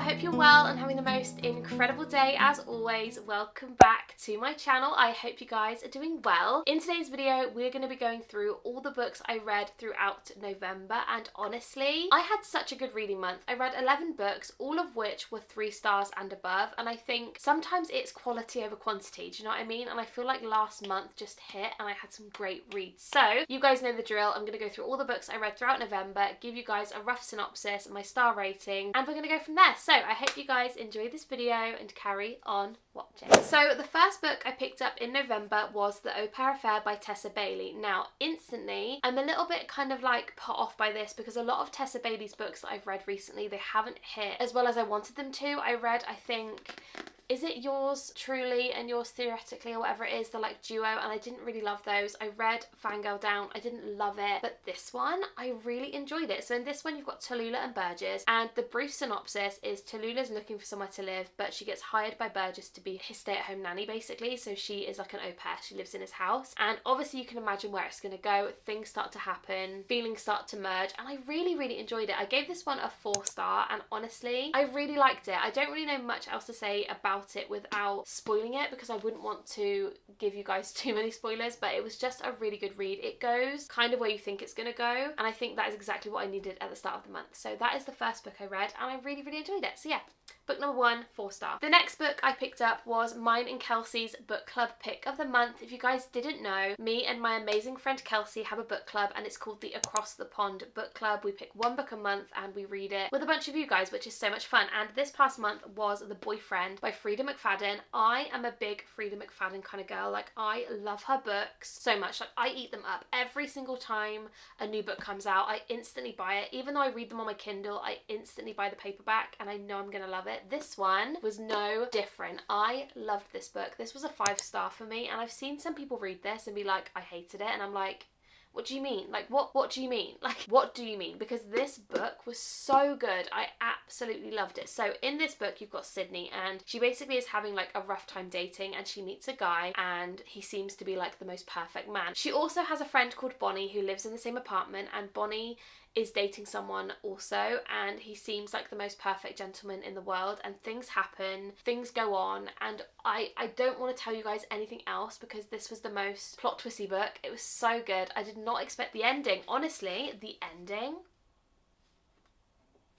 hope you're well and having the most incredible day as always. Welcome back to my channel. I hope you guys are doing well. In today's video, we're going to be going through all the books I read throughout November, and honestly, I had such a good reading month. I read 11 books, all of which were 3 stars and above, and I think sometimes it's quality over quantity, do you know what I mean? And I feel like last month just hit and I had some great reads. So, you guys know the drill. I'm going to go through all the books I read throughout November, give you guys a rough synopsis, my star rating, and we're going to go from there. So I hope you guys enjoy this video and carry on watching. So the first book I picked up in November was The Au Pair Affair by Tessa Bailey. Now instantly I'm a little bit kind of like put off by this because a lot of Tessa Bailey's books that I've read recently, they haven't hit as well as I wanted them to. I read, I think, is it Yours Truly and Yours Theoretically or whatever it is, the like duo, and I didn't really love those. I read Fangirl Down, I didn't love it, but this one I really enjoyed it. So in this one you've got Tallulah and Burgess, and the brief synopsis is Tallulah's looking for somewhere to live, but she gets hired by Burgess to be his stay-at-home nanny basically. So she is like an au pair, she lives in his house, and obviously you can imagine where it's going to go. Things start to happen, feelings start to merge, and I really enjoyed it. I gave this one a 4-star, and honestly I really liked it. I don't really know much else to say about it without spoiling it because I wouldn't want to give you guys too many spoilers, but it was just a really good read. It goes kind of where you think it's going to go, and I think that is exactly what I needed at the start of the month. So that is the first book I read, and I really enjoyed it. So yeah, book number 1, 4-star. The next book I picked up was mine and Kelsey's book club pick of the month. If you guys didn't know, me and my amazing friend Kelsey have a book club, and it's called the Across the Pond book club. We pick one book a month and we read it with a bunch of you guys, which is so much fun. And this past month was The Boyfriend by Freda McFadden. I am a big Freda McFadden kind of girl. Like, I love her books so much. Like, I eat them up. Every single time a new book comes out, I instantly buy it. Even though I read them on my Kindle, I instantly buy the paperback, and I know I'm gonna love it. This one was no different. I loved this book. This was a 5-star for me, and I've seen some people read this and be like, I hated it, and I'm like, what do you mean? Like, what do you mean? Like, what do you mean? Because this book was so good. I absolutely loved it. So in this book, you've got Sydney, and she basically is having like a rough time dating, and she meets a guy, and he seems to be like the most perfect man. She also has a friend called Bonnie who lives in the same apartment, and Bonnie is dating someone also, and he seems like the most perfect gentleman in the world, and things happen, things go on, and I don't want to tell you guys anything else because this was the most plot twisty book. It was so good. I did not expect the ending. Honestly, the ending,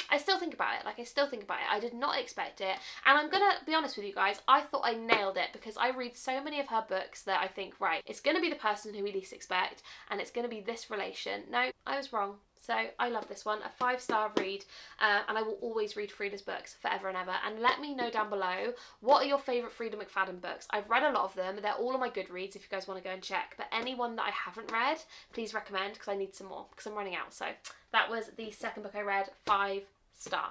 I still think about it. Like, I still think about it. I did not expect it. And I'm gonna be honest with you guys, I thought I nailed it because I read so many of her books that I think, right, it's gonna be the person who we least expect, and it's gonna be this relation. No, I was wrong. So I love this one, a 5-star read, and I will always read Freda's books forever and ever. And let me know down below, what are your favourite Freda McFadden books? I've read a lot of them. They're all on my Goodreads if you guys want to go and check. But anyone that I haven't read, please recommend because I need some more because I'm running out. So that was the second book I read, 5-star.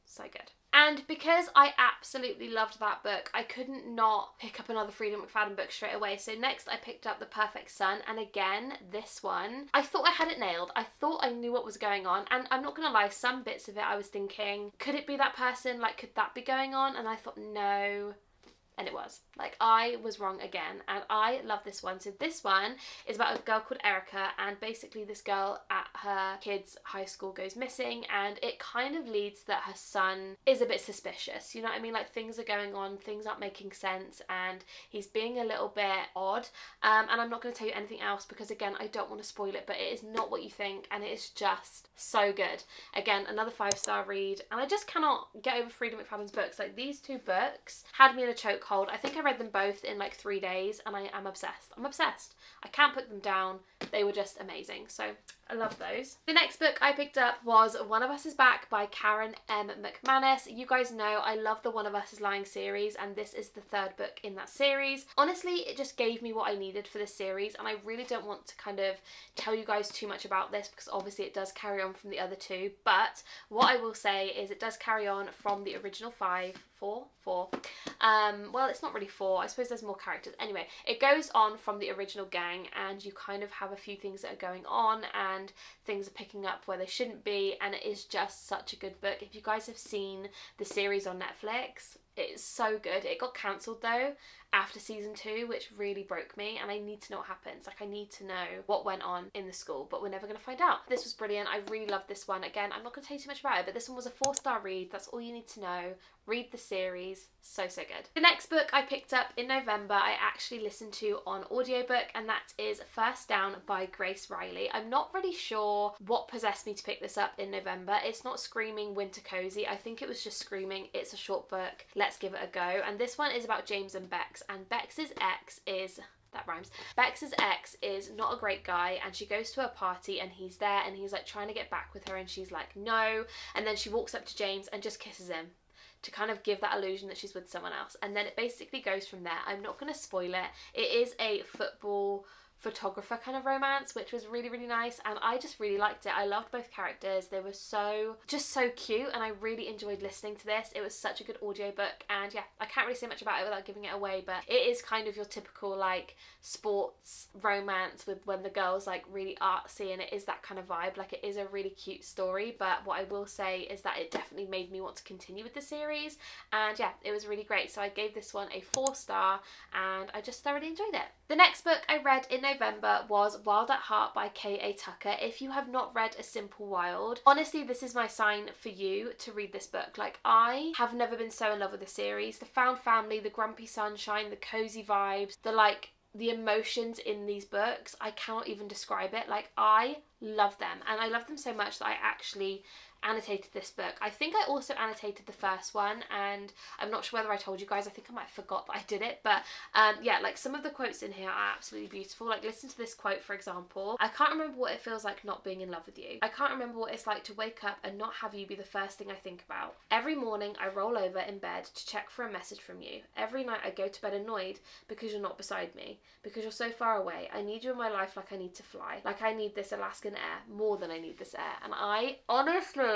So good. And because I absolutely loved that book, I couldn't not pick up another Freda McFadden book straight away. So next I picked up The Perfect Son, and again, this one, I thought I had it nailed. I thought I knew what was going on, and I'm not gonna lie, some bits of it I was thinking, could it be that person? Like, could that be going on? And I thought, no. And it was. Like, I was wrong again, and I love this one. So this one is about a girl called Erica, and basically this girl at her kid's high school goes missing, and it kind of leads that her son is a bit suspicious, you know what I mean? Like, things are going on, things aren't making sense, and he's being a little bit odd, and I'm not going to tell you anything else because, again, I don't want to spoil it, but it is not what you think, and it is just so good. Again, another 5-star read, and I just cannot get over Freda McFadden's books. Like, these 2 books had me in a chokehold. I think I read them both in like 3 days, and I am obsessed. I'm obsessed. I can't put them down. They were just amazing. So I love those. The next book I picked up was One of Us is Back by Karen M. McManus. You guys know I love the One of Us is Lying series, and this is the 3rd book in that series. Honestly, it just gave me what I needed for this series, and I really don't want to kind of tell you guys too much about this because obviously it does carry on from the other 2, but what I will say is it does carry on from the original 4. Well, it's not really 4. I suppose there's more characters. Anyway, it goes on from the original gang, and you kind of have a few things that are going on, and things are picking up where they shouldn't be, and it is just such a good book. If you guys have seen the series on Netflix, it's so good. It got cancelled though, after season 2, which really broke me, and I need to know what happens. Like, I need to know what went on in the school, but we're never going to find out. This was brilliant. I really loved this one. Again, I'm not going to tell you too much about it, but this one was a 4-star read. That's all you need to know. Read the series. So good. The next book I picked up in November, I actually listened to on audiobook, and that is First Down by Grace Riley. I'm not really sure what possessed me to pick this up in November. It's not screaming winter cozy. I think it was just screaming, it's a short book, let's give it a go. And this one is about James and Bex, and Bex's ex is... that rhymes. Bex's ex is not a great guy, and she goes to a party and he's there and he's like trying to get back with her, and she's like no, and then she walks up to James and just kisses him to kind of give that illusion that she's with someone else, and then it basically goes from there. I'm not going to spoil it. It is a football photographer kind of romance, which was really nice, and I just really liked it. I loved both characters. They were so cute, and I really enjoyed listening to this. It was such a good audiobook, and yeah, I can't really say much about it without giving it away, but it is kind of your typical like sports romance with when the girl's like really artsy, and it is that kind of vibe. Like, it is a really cute story, but what I will say is that it definitely made me want to continue with the series, and yeah, it was really great. So I gave this one a 4-star, and I just thoroughly enjoyed it. The next book I read in November was Wild at Heart by K.A. Tucker. If you have not read A Simple Wild, honestly, this is my sign for you to read this book. Like, I have never been so in love with the series. The found family, the grumpy sunshine, the cozy vibes, the emotions in these books, I cannot even describe it. Like, I love them, and I love them so much that I actually annotated this book. I think I also annotated the first one, and I'm not sure whether I told you guys. I think I might have forgot that I did it, but yeah, like, some of the quotes in here are absolutely beautiful. Like, listen to this quote, for example. I can't remember what it feels like not being in love with you. I can't remember what it's like to wake up and not have you be the first thing I think about. Every morning I roll over in bed to check for a message from you. Every night I go to bed annoyed because you're not beside me, because you're so far away. I need you in my life like I need to fly, like I need this Alaskan air more than I need this air. And I honestly,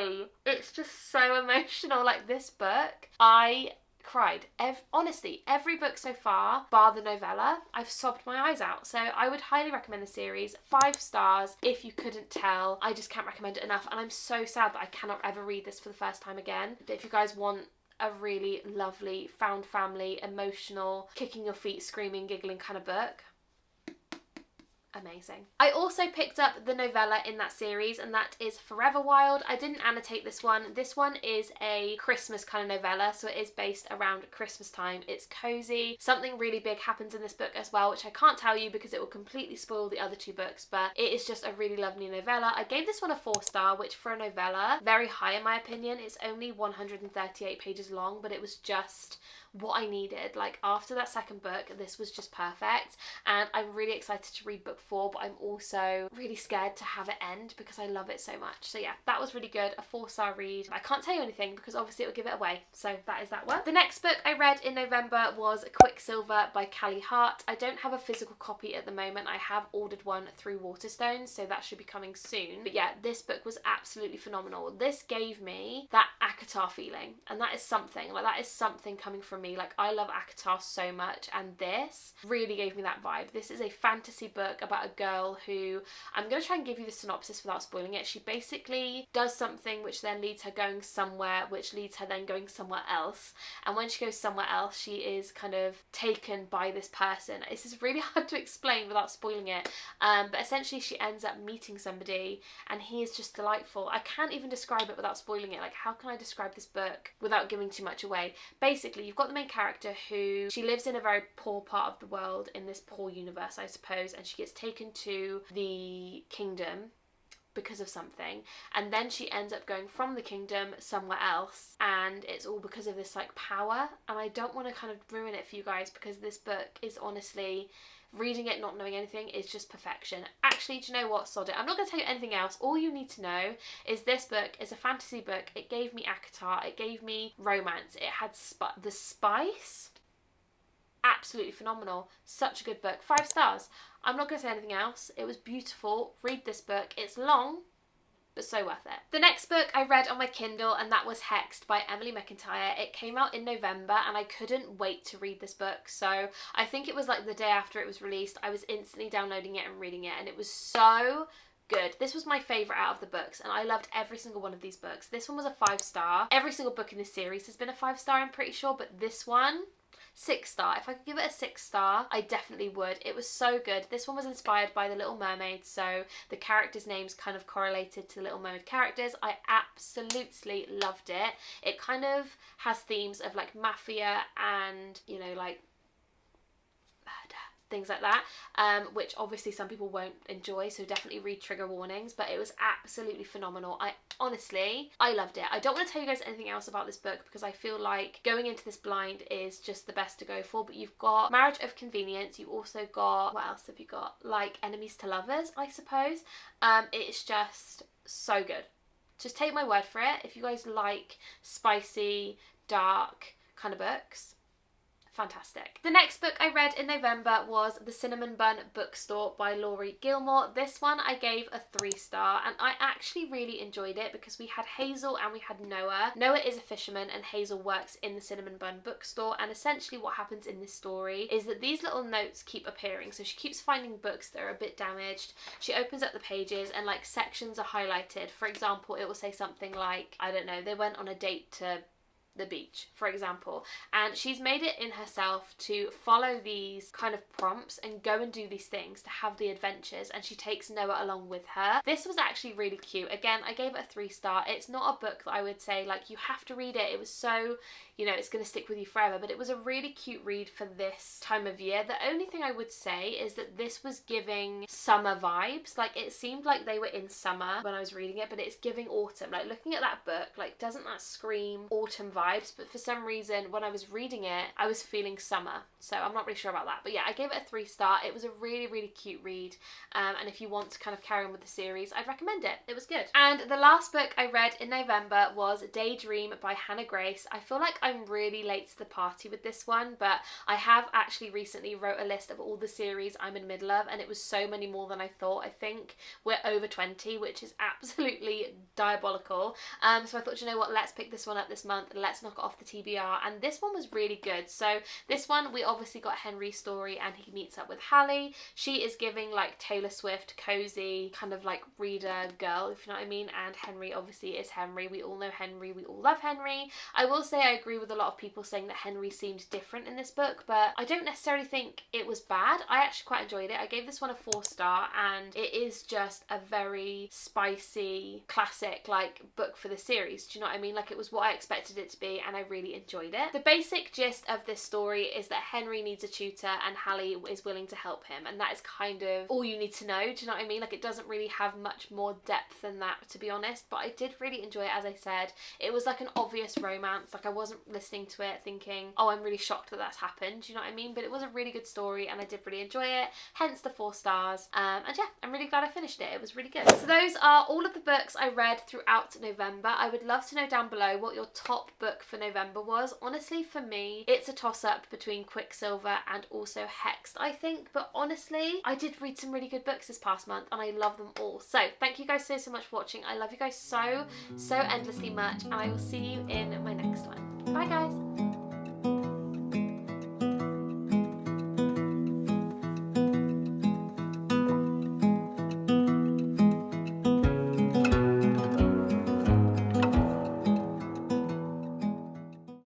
it's just so emotional. Like, this book, I cried. Honestly, every book so far, bar the novella, I've sobbed my eyes out. So I would highly recommend the series. 5 stars if you couldn't tell. I just can't recommend it enough, and I'm so sad that I cannot ever read this for the first time again. But if you guys want a really lovely found family, emotional, kicking your feet, screaming, giggling kind of book, amazing. I also picked up the novella in that series, and that is Forever Wild. I didn't annotate this one. This one is a Christmas kind of novella, so it is based around Christmas time. It's cozy. Something really big happens in this book as well, which I can't tell you because it will completely spoil the other 2 books, but it is just a really lovely novella. I gave this one a 4-star, which for a novella, very high in my opinion. It's only 138 pages long, but it was just what I needed. Like, after that second book, this was just perfect, and I'm really excited to read book 4, but I'm also really scared to have it end because I love it so much. So yeah, that was really good. A 4-star read. I can't tell you anything because obviously it would give it away, so that is that one. The next book I read in November was Quicksilver by Callie Hart. I don't have a physical copy at the moment. I have ordered one through Waterstones, so that should be coming soon. But yeah, this book was absolutely phenomenal. This gave me that ACOTAR feeling, and that is something. Like, that is something coming from me. Like, I love ACOTAR so much, and this really gave me that vibe. This is a fantasy book about a girl who, I'm going to try and give you the synopsis without spoiling it. She basically does something which then leads her going somewhere, which leads her then going somewhere else, and when she goes somewhere else, she is kind of taken by this person. This is really hard to explain without spoiling it, but essentially she ends up meeting somebody, and he is just delightful. I can't even describe it without spoiling it. Like, how can I describe this book without giving too much away? Basically, you've got the main character who, she lives in a very poor part of the world, in this poor universe, I suppose, and she gets taken to the kingdom because of something, and then she ends up going from the kingdom somewhere else, and it's all because of this like power. And I don't want to kind of ruin it for you guys because this book is honestly, reading it not knowing anything is just perfection. Actually, do you know what, sod it, I'm not going to tell you anything else. All you need to know is this book is a fantasy book. It gave me ACOTAR, it gave me romance, it had the spice. Absolutely phenomenal. Such a good book. 5 stars. I'm not going to say anything else. It was beautiful. Read this book. It's long, but so worth it. The next book I read on my Kindle, and that was Hexed by Emily McIntyre. It came out in November, and I couldn't wait to read this book. So I think it was like the day after it was released, I was instantly downloading it and reading it, and it was so good. This was my favourite out of the books, and I loved every single one of these books. This one was a 5-star. Every single book in this series has been a 5-star, I'm pretty sure, but this one, 6-star. If I could give it a 6-star, I definitely would. It was so good. This one was inspired by The Little Mermaid, so the characters' names kind of correlated to the Little Mermaid characters. I absolutely loved it. It kind of has themes of like mafia and, you know, like murder, things like that, which obviously some people won't enjoy, so definitely read trigger warnings, but it was absolutely phenomenal. I loved it. I don't want to tell you guys anything else about this book because I feel like going into this blind is just the best to go for, but you've got Marriage of Convenience, you also got, what else have you got? Like Enemies to Lovers, I suppose. It's just so good. Just take my word for it. If you guys like spicy, dark kind of books, fantastic. The next book I read in November was The Cinnamon Bun Bookstore by Laurie Gilmore. This one I gave a 3-star, and I actually really enjoyed it because we had Hazel and we had Noah. Noah is a fisherman and Hazel works in the Cinnamon Bun Bookstore, and essentially what happens in this story is that these little notes keep appearing. So she keeps finding books that are a bit damaged. She opens up the pages and like sections are highlighted. For example, it will say something like, I don't know, they went on a date to the beach, for example, and she's made it in herself to follow these kind of prompts and go and do these things to have the adventures, and she takes Noah along with her. This was actually really cute. Again, I gave it a 3-star. It's not a book that I would say like you have to read it. It was so, you know, it's going to stick with you forever, but it was a really cute read for this time of year. The only thing I would say is that this was giving summer vibes. Like it seemed like they were in summer when I was reading it, but it's giving autumn. Like looking at that book, like doesn't that scream autumn vibes? But for some reason when I was reading it I was feeling summer, so I'm not really sure about that. But yeah, I gave it a 3-star. It was a really, really cute read, and if you want to kind of carry on with the series, I'd recommend it. It was good. And the last book I read in November was Daydream by Hannah Grace. I feel like I'm really late to the party with this one, but I have actually recently wrote a list of all the series I'm in the middle of, and it was so many more than I thought. I think we're over 20, which is absolutely diabolical. So I thought, you know what, let's pick this one up this month. Let's knock it off the TBR, and this one was really good. So this one we obviously got Henry's story and he meets up with Hallie. She is giving like Taylor Swift cozy kind of like reader girl, if you know what I mean, and Henry obviously is Henry. We all know Henry, we all love Henry. I will say I agree with a lot of people saying that Henry seemed different in this book, but I don't necessarily think it was bad. I actually quite enjoyed it. I gave this one a 4-star, and it is just a very spicy classic like book for the series. Do you know what I mean? Like it was what I expected it to be, and I really enjoyed it. The basic gist of this story is that Henry needs a tutor and Hallie is willing to help him, and that is kind of all you need to know. Do you know what I mean? Like it doesn't really have much more depth than that, to be honest, but I did really enjoy it. As I said, it was like an obvious romance. Like I wasn't listening to it thinking, oh, I'm really shocked that that's happened. Do you know what I mean? But it was a really good story and I did really enjoy it, hence the 4 stars. And yeah, I'm really glad I finished it. It was really good. So those are all of the books I read throughout November. I would love to know down below what your top book for November was. Honestly, for me, it's a toss-up between Quicksilver and also Hexed, I think, but honestly, I did read some really good books this past month and I love them all. So thank you guys so much for watching. I love you guys so endlessly much, and I will see you in my next one. Bye guys.